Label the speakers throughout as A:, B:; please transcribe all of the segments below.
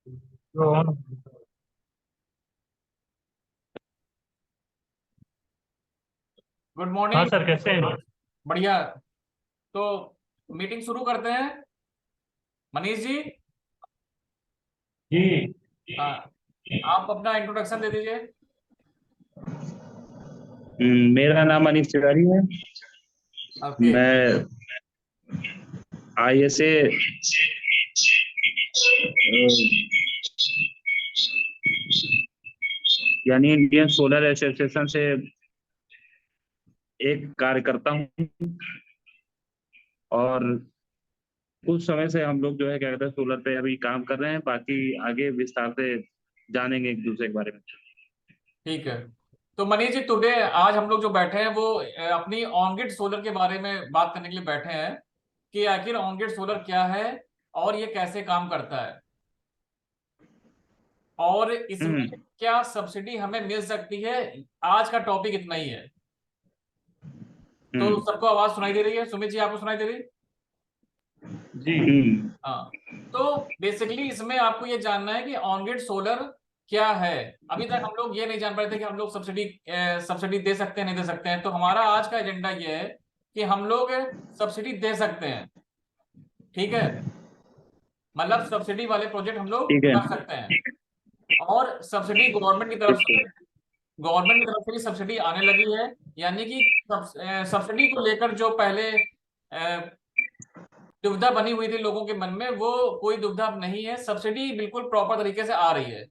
A: Good
B: हाँ
A: morning.
B: Sir, कैसे हैं?
A: बढ़िया। तो मीटिंग शुरू करते हैं। मनीष जी।
B: जी।
A: हाँ, आप अपना इंट्रोडक्शन दे दीजिए।
C: मेरा नाम अनिल तिवारी है।
A: ओके।
C: मैं आईएसए यानी इंडियन सोलर एसोसिएशन से एक कार्यकर्ता हूँ। और कुछ समय से हम लोग जो है क्या कहते हैं सोलर पे अभी काम कर रहे हैं। बाकी आगे विस्तार से जानेंगे एक दूसरे के बारे में।
A: ठीक है। तो मनीष जी, टुडे आज हम लोग जो बैठे हैं वो अपनी ऑनग्रिड सोलर के बारे में बात करने के लिए बैठे हैं कि आखिर ऑनग्रिड सोलर क्या है और ये कैसे काम करता है और इसमें
C: हम्म।
A: क्या सब्सिडी हमें मिल सकती है। आज का टॉपिक इतना ही है। तो
C: हम्म।
A: सबको आवाज सुनाई दे रही है? सुमित जी, आपको सुनाई दे रही है?
B: जी।
C: हम्म।
A: हाँ। तो बेसिकली इसमें आपको ये जानना है कि ऑन ग्रिड सोलर क्या है। अभी तक हम लोग ये नहीं जान पाए थे कि हम लोग सब्सिडी सब्सिडी दे सकते हैं नहीं दे सकते हैं। तो हमारा आज का एजेंडा ये है कि हम लोग सब्सिडी दे सकते हैं। ठीक है, मतलब सब्सिडी वाले प्रोजेक्ट हम लोग
C: ठीक है।
A: कर सकते हैं। और सब्सिडी गवर्नमेंट की तरफ
C: ठीक
A: से,
C: है।
A: गवर्नमेंट की तरफ से भी सब्सिडी आने लगी है। यानी कि सब्सिडी को लेकर जो पहले दुविधा बनी हुई थी लोगों के मन में, वो कोई दुविधा अब नहीं है। सब्सिडी बिल्कुल प्रॉपर तरीके से आ रही है।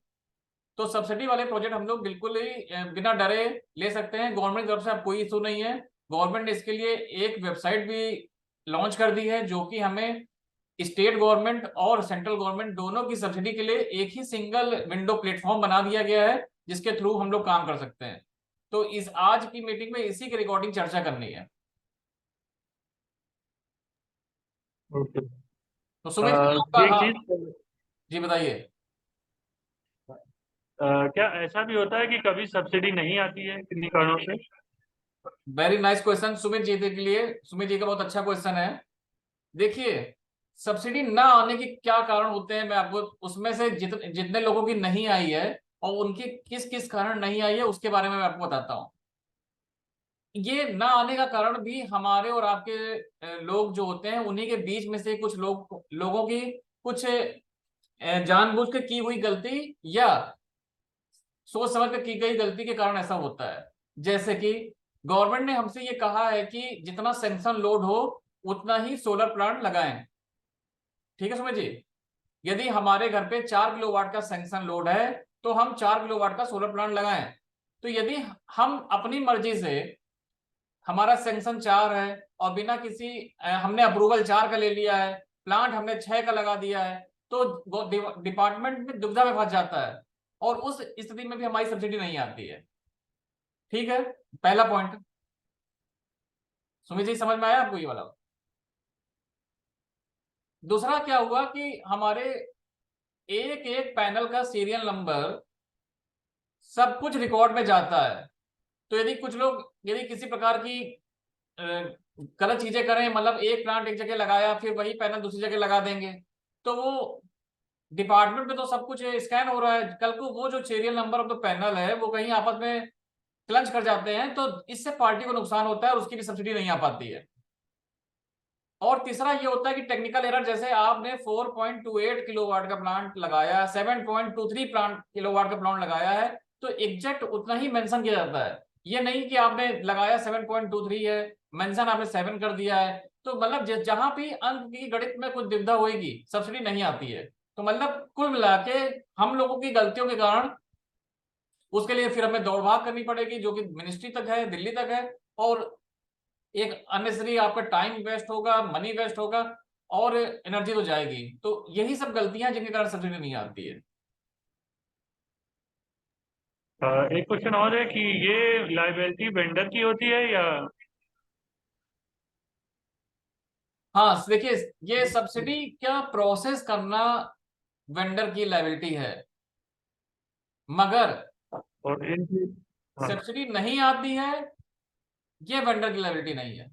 A: तो सब्सिडी वाले प्रोजेक्ट हम लोग बिल्कुल ही बिना डरे ले सकते हैं। गवर्नमेंट की तरफ से अब कोई इशू नहीं है। गवर्नमेंट ने इसके लिए एक वेबसाइट भी लॉन्च कर दी है, जो कि हमें स्टेट गवर्नमेंट और सेंट्रल गवर्नमेंट दोनों की सब्सिडी के लिए एक ही सिंगल विंडो प्लेटफॉर्म बना दिया गया है, जिसके थ्रू हम लोग काम कर सकते हैं। तो इस आज की मीटिंग में इसी की रिकॉर्डिंग चर्चा करनी है।
B: ओके।
A: तो सुमित जी, आपका,
B: एक
A: हाँ
B: चीज,
A: जी बताइए।
B: क्या ऐसा भी होता है कि कभी सब्सिडी नहीं आती है किन्हीं कारणों से?
A: Very nice question Sumit ji के लिए। सुमित जी का बहुत अच्छा क्वेश्चन है। देखिए, सब्सिडी ना आने के क्या कारण होते हैं, मैं आपको उसमें से जितने लोगों की नहीं आई है और उनकी किस किस कारण नहीं आई है उसके बारे में मैं आपको बताता हूँ। ये ना आने का कारण भी हमारे और आपके लोग जो होते हैं उन्हीं के बीच में से कुछ लोगों की कुछ जानबूझ के की हुई गलती या सोच समझ कर की गई गलती के कारण ऐसा होता है। जैसे कि गवर्नमेंट ने हमसे ये कहा है कि जितना सेंक्शन लोड हो उतना ही सोलर प्लांट लगाएं। ठीक है सुमित जी, यदि हमारे घर पे 4 किलोवाट का सैंक्शन लोड है तो हम 4 किलोवाट का सोलर प्लांट लगाएं। तो यदि हम अपनी मर्जी से, हमारा सैंक्शन 4 है और बिना किसी हमने अप्रूवल 4 का ले लिया है, प्लांट हमने 6 का लगा दिया है, तो डिपार्टमेंट में दुविधा में फंस जाता है और उस स्थिति में भी हमारी सब्सिडी नहीं आती है। ठीक है, पहला पॉइंट। सुमित जी, समझ में आया आपको ये वाला? दूसरा क्या हुआ कि हमारे एक एक पैनल का सीरियल नंबर सब कुछ रिकॉर्ड में जाता है। तो यदि कुछ लोग यदि किसी प्रकार की अ, गलत चीजें करें, मतलब एक प्लांट एक जगह लगाया फिर वही पैनल दूसरी जगह लगा देंगे, तो वो डिपार्टमेंट में तो सब कुछ स्कैन हो रहा है, कल को वो जो serial number of the panel है वो कहीं आपस में क्लच कर जाते हैं, तो इससे पार्टी को नुकसान होता है और उसकी भी सब्सिडी नहीं आ पाती है। और तीसरा ये होता है कि टेक्निकल एरर, जैसे आपने 4.28 किलोवाट का प्लांट लगाया, 7.23 प्लांट किलोवाट का प्लांट लगाया है, तो एग्जैक्ट उतना ही मेंशन किया जाता है। ये नहीं कि आपने लगाया 7.23 है, मेंशन आपने 7 कर दिया है। तो मतलब जहां भी अंक की गणित में कुछ दुविधा होगी सब्सिडी नहीं आती है। तो मतलब कुल मिला के हम लोगों की गलतियों के कारण उसके लिए फिर हमें दौड़ भाग करनी पड़ेगी, जो कि मिनिस्ट्री तक है, दिल्ली तक है। और एक अननेसरी आपका टाइम वेस्ट होगा, मनी वेस्ट होगा और एनर्जी तो जाएगी। तो यही सब गलतियां जिनके कारण सब्सिडी नहीं आती है।
B: एक क्वेश्चन और है कि ये लाइबिलिटी वेंडर की होती है या?
A: हाँ देखिए, ये सब्सिडी क्या प्रोसेस करना वेंडर की लायबिलिटी है, मगर
B: और इनकी, हाँ,
A: सब्सिडी नहीं आती है ये वेंडर की लायबिलिटी नहीं है।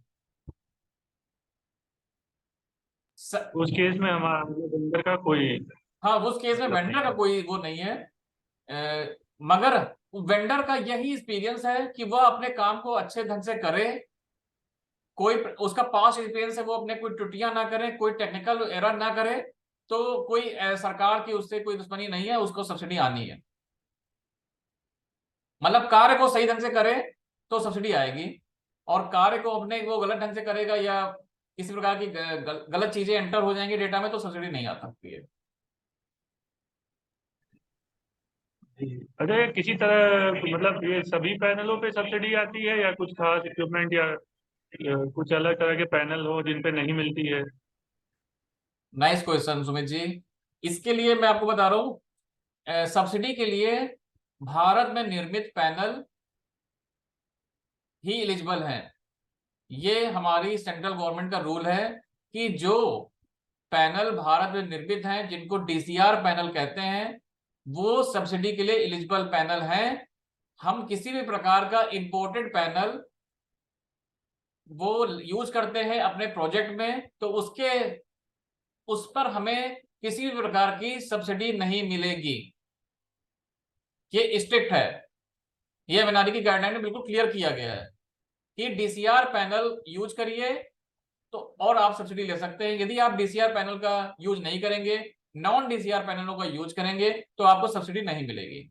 A: स,
B: उस केस में हमारा वेंडर का कोई
A: हाँ, उस केस में
B: मतलब
A: वेंडर
B: नहीं
A: का
B: है।
A: कोई वो नहीं है। मगर वेंडर का यही एक्सपीरियंस है कि वह अपने काम को अच्छे ढंग से करे, कोई उसका पास्ट एक्सपीरियंस है, वो अपने कोई त्रुटियां ना करे, कोई टेक्निकल एरर ना करे। तो कोई सरकार की उससे कोई दुश्मनी नहीं है, उसको सब्सिडी आनी है। मतलब कार्य को सही ढंग से करे तो सब्सिडी आएगी, और कार्य को अपने वो गलत ढंग से करेगा या किसी प्रकार की गलत चीजें एंटर हो जाएंगी डेटा में, तो सब्सिडी नहीं आ सकती है।
B: अच्छा, ये किसी तरह मतलब ये सभी पैनलों पे सब्सिडी आती है या कुछ खास इक्विपमेंट या कुछ अलग तरह के पैनल हो जिन पे नहीं मिलती है?
A: Nice question Sumit ji. इसके लिए मैं आपको बता रहा हूँ, सब्सिडी के लिए भारत में निर्मित पैनल ही एलिजिबल हैं। ये हमारी सेंट्रल गवर्नमेंट का रूल है कि जो पैनल भारत में निर्मित हैं, जिनको डीसीआर पैनल कहते हैं, वो सब्सिडी के लिए एलिजिबल पैनल हैं। हम किसी भी प्रकार का इंपोर्टेड पैनल वो यूज करते हैं अपने प्रोजेक्ट में, तो उसके उस पर हमें किसी भी प्रकार की सब्सिडी नहीं मिलेगी। ये स्ट्रिक्ट है। ये एमएनआरई की गाइडलाइन में बिल्कुल क्लियर किया गया है कि डीसीआर पैनल यूज करिए तो और आप सब्सिडी ले सकते हैं। यदि आप डीसीआर पैनल का यूज नहीं करेंगे, नॉन डीसीआर पैनलों का यूज करेंगे, तो आपको सब्सिडी नहीं मिलेगी।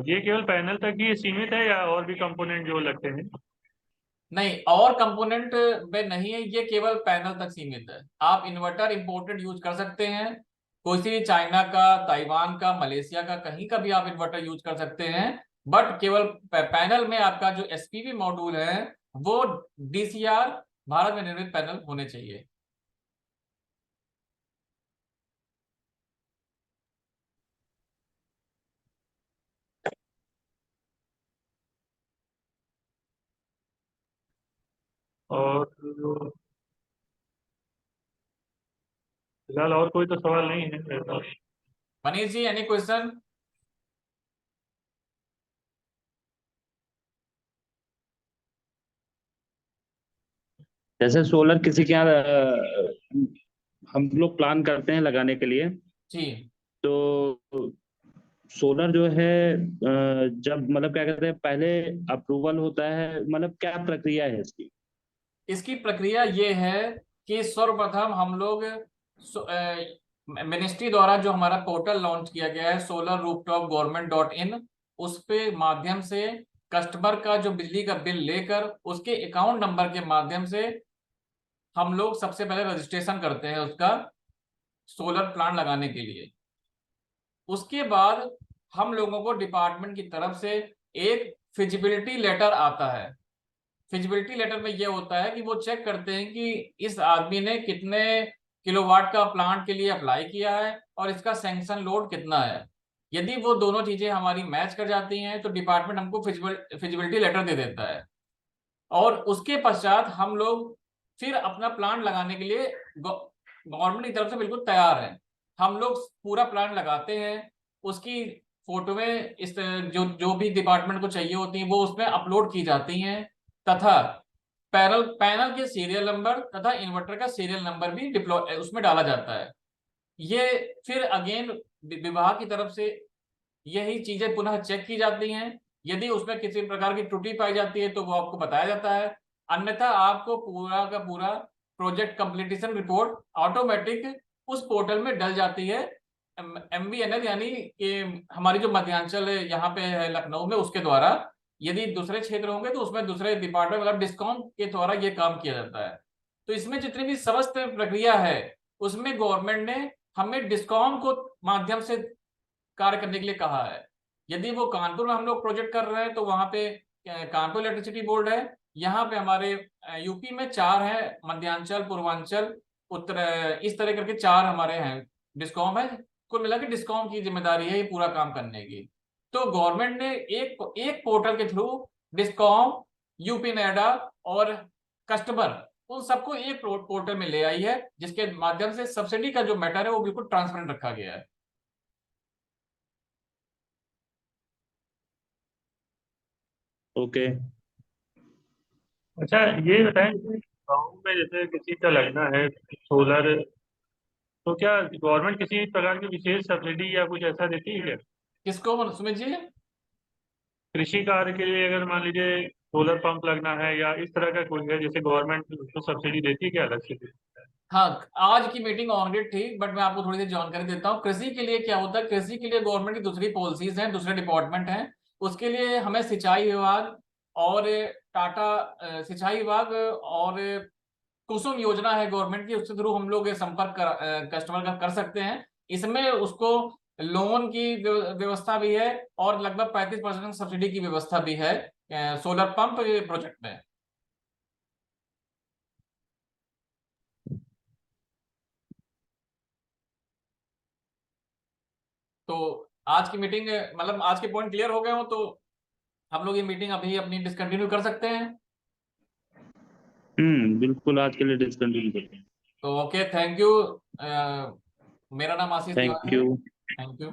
B: ये केवल पैनल तक ही सीमित है या और भी कंपोनेंट जो लगते हैं?
A: नहीं, और कंपोनेंट में नहीं है, ये केवल पैनल तक सीमित है। आप इन्वर्टर इंपोर्टेड यूज कर सकते हैं, कोई सी भी चाइना का, ताइवान का, मलेशिया का, कहीं का भी आप इन्वर्टर यूज कर सकते हैं। बट केवल पैनल में आपका जो एसपीवी मॉड्यूल है वो डीसीआर भारत में निर्मित पैनल होने चाहिए।
B: और फिलहाल और कोई तो सवाल नहीं है मेरे पास।
A: Manish ji, any question?
C: जैसे सोलर किसी के यहाँ हम लोग प्लान करते हैं लगाने के लिए,
A: जी,
C: तो सोलर जो है जब मतलब क्या कहते हैं, पहले अप्रूवल होता है, मतलब क्या प्रक्रिया है इसकी?
A: इसकी प्रक्रिया ये है कि सर्वप्रथम हम लोग मिनिस्ट्री द्वारा जो हमारा पोर्टल लॉन्च किया गया है, solar rooftop government dot in, उस पे माध्यम से कस्टमर का जो बिजली का बिल लेकर उसके अकाउंट नंबर के माध्यम से हम लोग सबसे पहले रजिस्ट्रेशन करते हैं उसका, सोलर प्लांट लगाने के लिए। उसके बाद हम लोगों को डिपार्टमेंट की तरफ से एक फिजिबिलिटी लेटर आता है। फिजिबिलिटी लेटर में यह होता है कि वो चेक करते हैं कि इस आदमी ने कितने किलोवाट का प्लांट के लिए अप्लाई किया है और इसका सैंक्शन लोड कितना है। यदि वो दोनों चीजें हमारी मैच कर जाती हैं तो डिपार्टमेंट हमको फिजिबिलिटी लेटर दे देता है, और उसके पश्चात हम लोग फिर अपना प्लांट लगाने के लिए गवर्नमेंट की तरफ से बिल्कुल तैयार हैं। हम लोग पूरा प्लांट लगाते हैं, उसकी फोटो में इस जो जो भी डिपार्टमेंट को चाहिए होती हैं वो उसमें अपलोड की जाती हैं, तथा पैनल पैनल के सीरियल नंबर तथा इन्वर्टर का सीरियल नंबर भी डिप्लॉय उसमें डाला जाता है। ये फिर अगेन विभाग की तरफ से यही चीजें पुनः चेक की जाती हैं। यदि उसमें किसी प्रकार की त्रुटि पाई जाती है तो वो आपको बताया जाता है, अन्यथा आपको पूरा का पूरा प्रोजेक्ट कंप्लीटेशन रिपोर्ट ऑटोमेटिक उस पोर्टल में डल जाती है। MVNL यानी कि हमारी जो मध्यांचल यहाँ पे है लखनऊ में, उसके द्वारा। यदि दूसरे क्षेत्र होंगे तो उसमें दूसरे डिपार्टमेंट मतलब डिस्कॉम के द्वारा ये काम किया जाता है। तो इसमें जितनी भी समस्त प्रक्रिया है उसमें गवर्नमेंट ने हमें डिस्कॉम को माध्यम से कार्य करने के लिए कहा है। यदि वो कानपुर में हम लोग प्रोजेक्ट कर रहे हैं तो वहां पे कानपुर इलेक्ट्रिसिटी बोर्ड है। यहाँ पे हमारे यूपी में चार है, मध्यांचल, पूर्वांचल, उत्तर, इस तरह करके चार हमारे हैं डिस्कॉम है। कुल मिला के डिस्कॉम की जिम्मेदारी है ये पूरा काम करने की। तो गवर्नमेंट ने एक एक पोर्टल के थ्रू डिस्कॉम, यूपी नेडा और कस्टमर उन सबको एक पोर्टल में ले आई है, जिसके माध्यम से सब्सिडी का जो मैटर है वो बिल्कुल ट्रांसपेरेंट रखा गया है।
C: ओके।
B: अच्छा, ये बताएं कि गाँव में जैसे किसी का लगना है सोलर तो क्या गवर्नमेंट किसी प्रकार की विशेष सब्सिडी या कुछ ऐसा देती है क्या
A: किसको सुमित जी?
B: कृषि कार्य के लिए? अगर मान लीजिए सोलर पंप लगना है या इस तरह का कोई है, जैसे गवर्नमेंट उसको सब्सिडी देती है क्या अलग से?
A: हाँ, आज की मीटिंग ऑनग्रिड थी, बट मैं आपको थोड़ी सी जानकारी देता हूँ। कृषि के लिए क्या होता है, कृषि के लिए गवर्नमेंट की दूसरी पॉलिसीज हैं, दूसरे डिपार्टमेंट हैं। उसके लिए हमें सिंचाई विभाग और टाटा सिंचाई विभाग और कुसुम योजना है गवर्नमेंट की, उसके थ्रू हम लोग ये संपर्क कस्टमर का कर सकते हैं। इसमें उसको लोन की व्यवस्था भी है और लगभग 35% सब्सिडी की व्यवस्था भी है सोलर पंप प्रोजेक्ट में। तो आज की मीटिंग मतलब आज के पॉइंट क्लियर हो गए हो तो हम लोग ये मीटिंग अभी अपनी डिसकंटिन्यू कर सकते हैं।
C: बिल्कुल, आज के लिए डिस्कंटिन्यू करते हैं।
A: तो ओके, थैंक यू। मेरा नाम आशीष
C: थैंक
A: तिवारी है।
C: यू।
A: Thank you.